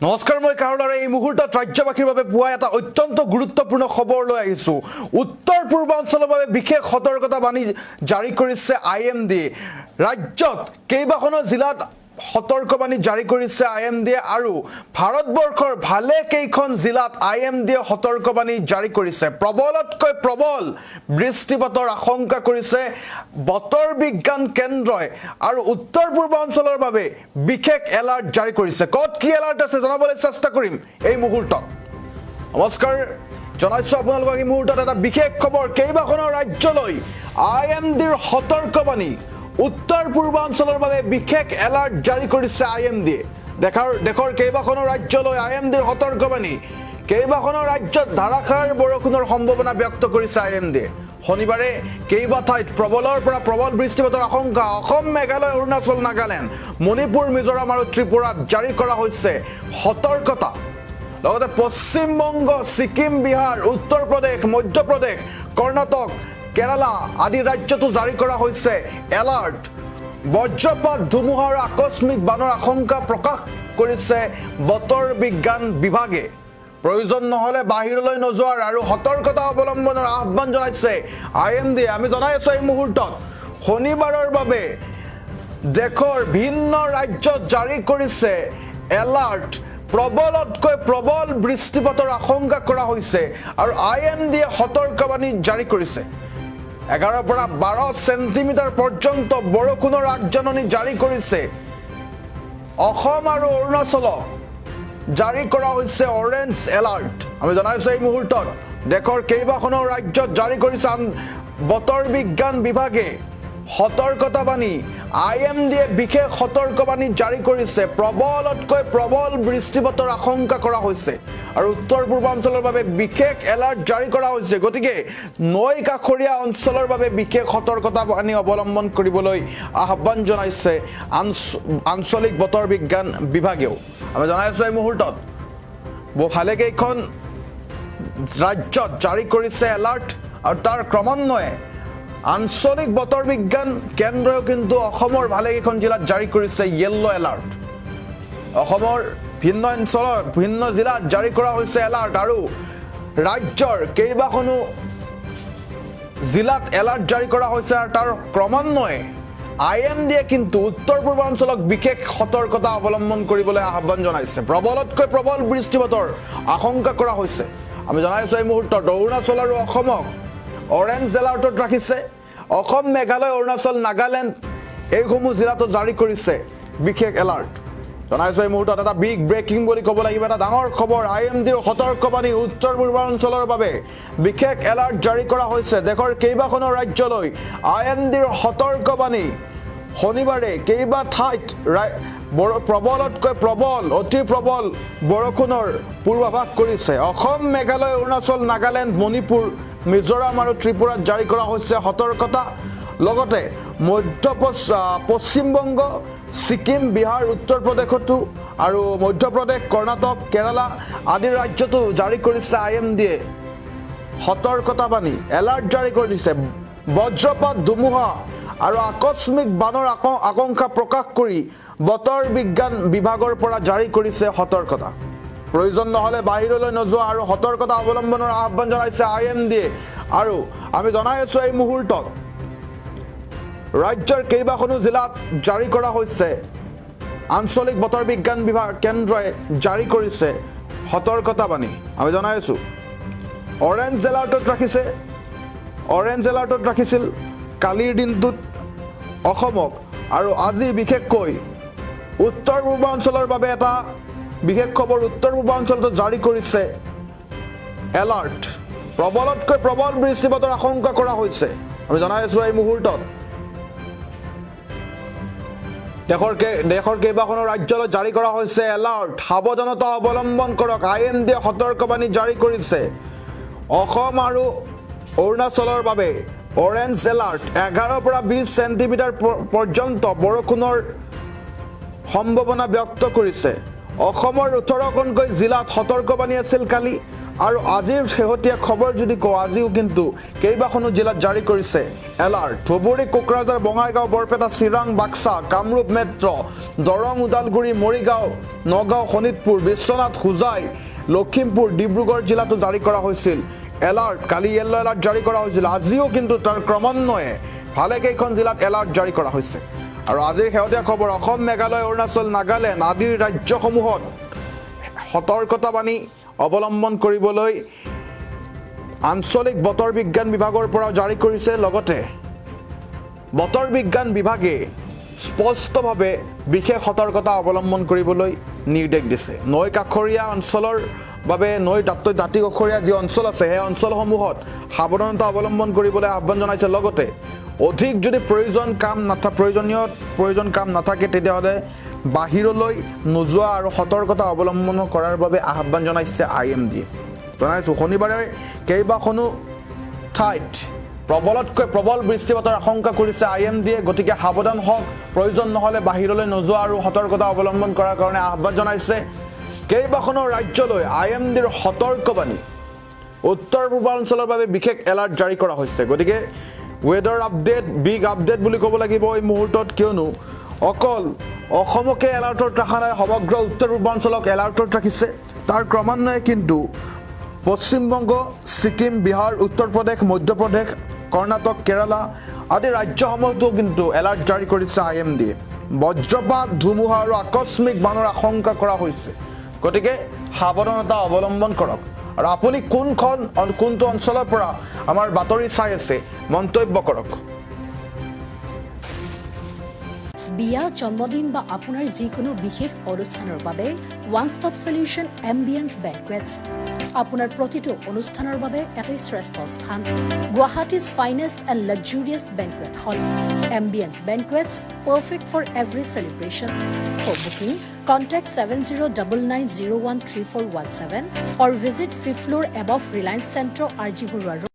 নমস্কাৰ, মই কাৰোলাৰে এই মুহূৰ্তত ৰাজ্যবাসীৰ বাবে পোৱা এটা অত্যন্ত গুৰুত্বপূৰ্ণ খবৰ লৈ আহিছোঁ। উত্তৰ পূৰ্বাঞ্চলৰ বাবে বিশেষ সতৰ্কতাবাণী জাৰি কৰিছে IMD। ৰাজ্যত কেইবাখনো জিলাত সতৰ্কবাণী জাৰি কৰিছে IMD আৰু ভাৰতবৰ্ষৰ ভালে কেইখন জিলাত IMD সতৰ্কবাণী জাৰি কৰিছে। প্ৰবলতকৈ প্ৰবল বৃষ্টিপাতৰ আশংকা কৰিছে বতৰ বিজ্ঞান কেন্দ্ৰই আৰু উত্তৰ পূৰ্বাঞ্চলৰ বাবে বিশেষ এলাৰ্ট জাৰি কৰিছে। ক'ত কি এলাৰ্ট আছে জনাবলৈ চেষ্টা কৰিম এই মুহূৰ্তত। নমস্কাৰ, জনাইছোঁ আপোনালোকক এই মুহূৰ্তত এটা বিশেষ খবৰ। কেইবাখনো ৰাজ্যলৈ IMDৰ সতৰ্কবাণী। উত্তৰ পূৰ্বাঞ্চলৰ বাবে বিশেষ এলাৰ্ট জাৰি কৰিছে IMD। দেশৰ কেইবাখনো ৰাজ্যলৈ IMDৰ সতৰ্কবাণী। কেইবাখনো ৰাজ্যত ধাৰাসাৰ বৰষুণৰ সম্ভাৱনা ব্যক্ত কৰিছে IMD। শনিবাৰে কেইবা ঠাইত প্ৰবলৰ পৰা প্ৰবল বৃষ্টিপাতৰ আশংকা। অসম, মেঘালয়, অৰুণাচল, নাগালেণ্ড, মণিপুৰ, মিজোৰাম আৰু ত্ৰিপুৰাত জাৰি কৰা হৈছে সতৰ্কতা। লগতে পশ্চিমবংগ, ছিকিম, বিহাৰ, উত্তৰ প্ৰদেশ, মধ্যপ্ৰদেশ, কৰ্ণাটক, কেৰালা আদি ৰাজ্যতো জাৰি কৰা হৈছে এলাৰ্ট। বজ্ৰপাত, ধুমুহা আৰু আকস্মিক বানৰ আশংকা প্ৰকাশ কৰিছে বতৰ বিজ্ঞান বিভাগে। প্ৰয়োজন নহ'লে বাহিৰলৈ নোযোৱাৰ আৰু সতৰ্কতা অৱলম্বনৰ আহ্বান জনাইছে IMD। আমি জনাই আছোঁ এই মুহূৰ্তত শনিবাৰৰ বাবে দেশৰ ভিন্ন ৰাজ্যত জাৰি কৰিছে এলাৰ্ট। প্ৰবলতকৈ প্ৰবল বৃষ্টিপাতৰ আশংকা কৰা হৈছে আৰু IMDয়ে সতৰ্কবাণী জাৰি কৰিছে। 11 পৰা 12 চেণ্টিমিটাৰ পৰ্যন্ত বৰষুণৰ আগজাননী জাৰি কৰিছে। অসম আৰু অৰুণাচলক জাৰি কৰা হৈছে অৰেঞ্জ এলাৰ্ট। আমি জনাইছোঁ এই মুহূৰ্তত দেশৰ কেইবাখনো ৰাজ্যত জাৰি কৰিছে বতৰ বিজ্ঞান বিভাগে সতৰ্কতাবাণী। IMDয়ে বিশেষ সতৰ্কবাণী জাৰি কৰিছে। প্ৰবলতকৈ প্ৰবল বৃষ্টিপাতৰ আশংকা কৰা হৈছে আৰু উত্তৰ পূৰ্বাঞ্চলৰ বাবে বিশেষ এলাৰ্ট জাৰি কৰা হৈছে। গতিকে নৈ কাষৰীয়া অঞ্চলৰ বাবে বিশেষ সতৰ্কতাবাণী অৱলম্বন কৰিবলৈ আহ্বান জনাইছে আঞ্চলিক বতৰ বিজ্ঞান বিভাগেও। আমি জনাই আছোঁ এই মুহূৰ্তত ভালেকেইখন ৰাজ্যত জাৰি কৰিছে এলাৰ্ট আৰু তাৰ ক্ৰমান্বয়ে আঞ্চলিক বতৰ বিজ্ঞান কেন্দ্ৰই কিন্তু অসমৰ ভালেকেইখন জিলাত জাৰি কৰিছে য়েল্লো এলাৰ্ট। অসমৰ ভিন্ন অঞ্চলত ভিন্ন জিলাত জাৰি কৰা হৈছে এলাৰ্ট আৰু ৰাজ্যৰ কেইবাখনো জিলাত এলাৰ্ট জাৰি কৰা হৈছে আৰু তাৰ ক্ৰমান্বয়ে IMDয়ে কিন্তু উত্তৰ পূৰ্বাঞ্চলক বিশেষ সতৰ্কতা অৱলম্বন কৰিবলৈ আহ্বান জনাইছে। প্ৰবলতকৈ প্ৰবল বৃষ্টিপাতৰ আশংকা কৰা হৈছে। আমি জনাই আছোঁ এই মুহূৰ্তত অৰুণাচল আৰু অসমক অৰেঞ্জ এলাৰ্টত ৰাখিছে। অসম, মেঘালয়, অৰুণাচল, নাগালেণ্ড এইসমূহ জিলাতো জাৰি কৰিছে বিশেষ এলাৰ্ট। জনাইছোঁ এই মুহূৰ্তত এটা বিগ ব্ৰেকিং বুলি ক'ব লাগিব, এটা ডাঙৰ খবৰ। IMDৰ সতৰ্কবাণী। উত্তৰ পূৰ্বাঞ্চলৰ বাবে বিশেষ এলাৰ্ট জাৰি কৰা হৈছে। দেশৰ কেইবাখনো ৰাজ্যলৈ IMDৰ সতৰ্কবাণী। শনিবাৰে কেইবা ঠাইত প্ৰবলতকৈ প্ৰবল, অতি প্ৰবল বৰষুণৰ পূৰ্বাভাস কৰিছে। অসম, মেঘালয়, অৰুণাচল, নাগালেণ্ড, মণিপুৰ, মিজোৰাম আৰু ত্ৰিপুৰাত জাৰি কৰা হৈছে সতৰ্কতা। লগতে পশ্চিমবংগ, ছিকিম, বিহাৰ, উত্তৰ প্ৰদেশতো আৰু মধ্যপ্ৰদেশ, কৰ্ণাটক, কেৰালা আদি ৰাজ্যতো জাৰি কৰিছে IMDয়ে সতৰ্কতাবাণী। এলাৰ্ট জাৰি কৰি দিছে। বজ্ৰপাত, ধুমুহা আৰু আকস্মিক বানৰ আশংকা প্ৰকাশ কৰি বতৰ বিজ্ঞান বিভাগৰ পৰা জাৰি কৰিছে সতৰ্কতা। প্ৰয়োজন নহ'লে বাহিৰলৈ নোযোৱা আৰু সতৰ্কতা অৱলম্বনৰ আহ্বান জনাইছে IMDয়ে। আৰু আমি জনাই আছোঁ এই মুহূৰ্তত ৰাজ্যৰ কেইবাখনো জিলাত জাৰি কৰা হৈছে আঞ্চলিক বতৰ বিজ্ঞান বিভাগ কেন্দ্ৰই জাৰি কৰিছে সতৰ্কতাবাণী। আমি জনাই আছোঁ অৰেঞ্জ এলাৰ্টত ৰাখিছে। অৰেঞ্জ এলাৰ্টত ৰাখিছিল কালিৰ দিনটোত অসমক আৰু আজি বিশেষকৈ উত্তৰ পূৰ্বাঞ্চলৰ বাবে এটা বিশেষ খবৰ। উত্তৰ পূৰ্বাঞ্চলতো জাৰি কৰিছে এলাৰ্ট। প্ৰবলতকৈ প্ৰবল বৃষ্টিপাতৰ আশংকা কৰা হৈছে। আমি জনাই আছোঁ এই মুহূৰ্তত দেশৰ কেইবাখনো ৰাজ্যলৈ জাৰি কৰা হৈছে এলাৰ্ট। সাৱধানতা অৱলম্বন কৰক। IMDয়ে সতৰ্কবাণী জাৰি কৰিছে। অসম আৰু অৰুণাচলৰ বাবে অৰেঞ্জ এলাৰ্ট। 11 পৰা 20 চেণ্টিমিটাৰ পৰ্যন্ত বৰষুণৰ সম্ভাৱনা ব্যক্ত কৰিছে। অসমৰ 18খনকৈ জিলাত সতৰ্কবাণী আছিল কালি আৰু আজিৰ শেহতীয়া খবৰ যদি কওঁ আজিও কিন্তু কেইবাখনো জিলাত জাৰি কৰিছে এলাৰ্ট ধুবুৰী কোকৰাঝাৰ বঙাইগাঁও বৰপেটা চিৰাং বাক্সা কামৰূপ মেট্ৰ দৰং ওদালগুৰি মৰিগাঁও নগাঁও শোণিতপুৰ বিশ্বনাথ হোজাই লখিমপুৰ ডিব্ৰুগড় জিলাতো জাৰি কৰা হৈছিল এলাৰ্ট কালি য়েল্লো এলাৰ্ট জাৰি কৰা হৈছিল আজিও কিন্তু তাৰ ক্ৰমান্বয়ে ভালেকেইখন জিলাত এলাৰ্ট জাৰি কৰা হৈছে আৰু আজিৰ শেহতীয়া খবৰ অসম মেঘালয় অৰুণাচল নাগালেণ্ড আদিৰ ৰাজ্যসমূহত সতৰ্কতাবাণী অৱলম্বন কৰিবলৈ আঞ্চলিক বতৰ বিজ্ঞান বিভাগৰ পৰা জাৰি কৰিছে লগতে বতৰ বিজ্ঞান বিভাগে স্পষ্টভাৱে বিশেষ সতৰ্কতা অৱলম্বন কৰিবলৈ নিৰ্দেশ দিছে নৈ কাষৰীয়া অঞ্চলৰ বাবে নৈ দাঁতি কাষৰীয়া যি অঞ্চল আছে সেই অঞ্চলসমূহত সাৱধানতা অৱলম্বন কৰিবলৈ আহ্বান জনাইছে লগতে অধিক যদি প্ৰয়োজন কাম নাথাকে তেতিয়াহ'লে বাহিৰলৈ নোযোৱা আৰু সতৰ্কতা অৱলম্বন কৰাৰ বাবে আহ্বান জনাইছে IMD জনাইছোঁ শনিবাৰে কেইবাখনো ঠাইত প্ৰবলতকৈ প্ৰবল বৃষ্টিপাতৰ আশংকা কৰিছে IMDয়ে গতিকে সাৱধান হওক প্ৰয়োজন নহ'লে বাহিৰলৈ নোযোৱা আৰু সতৰ্কতা অৱলম্বন কৰাৰ কাৰণে আহ্বান জনাইছে কেইবাখনো ৰাজ্যলৈ IMDৰ সতৰ্কবাণী উত্তৰ পূৰ্বাঞ্চলৰ বাবে বিশেষ এলাৰ্ট জাৰি কৰা হৈছে গতিকে ৱেডাৰ আপডেট বিগ আপডেট বুলি ক'ব লাগিব এই মুহূৰ্তত কিয়নো অকল অসমকে এলাৰ্টত ৰখা নাই সমগ্ৰ উত্তৰ পূৰ্বাঞ্চলক এলাৰ্টত ৰাখিছে তাৰ ক্ৰমান্বয়ে কিন্তু পশ্চিমবংগ ছিকিম বিহাৰ উত্তৰ প্ৰদেশ মধ্যপ্ৰদেশ কৰ্ণাটক কেৰালা আদি ৰাজ্যসমূহতো কিন্তু এলাৰ্ট জাৰি কৰিছে IMDয়ে বজ্ৰপাত ধুমুহা আৰু আকস্মিক বানৰ আশংকা কৰা হৈছে গতিকে সাৱধানতা অৱলম্বন কৰক আৰু আপুনি কোনটো অঞ্চলৰ পৰা আমাৰ বাতৰি চাই আছে মন্তব্য কৰক বিয়া জন্মদিন বা আপোনাৰ যিকোনো বিশেষ অনুষ্ঠানৰ বাবে one stop solution Ambience banquets আপোনাৰ প্ৰতিটো অনুষ্ঠানৰ বাবে এটাই শ্ৰেষ্ঠ স্থান Guwahati's finest and luxurious banquet hall Ambience banquets perfect for every celebration for booking contact 7099013417 or visit 5th floor above Reliance Centro RG Burwa Road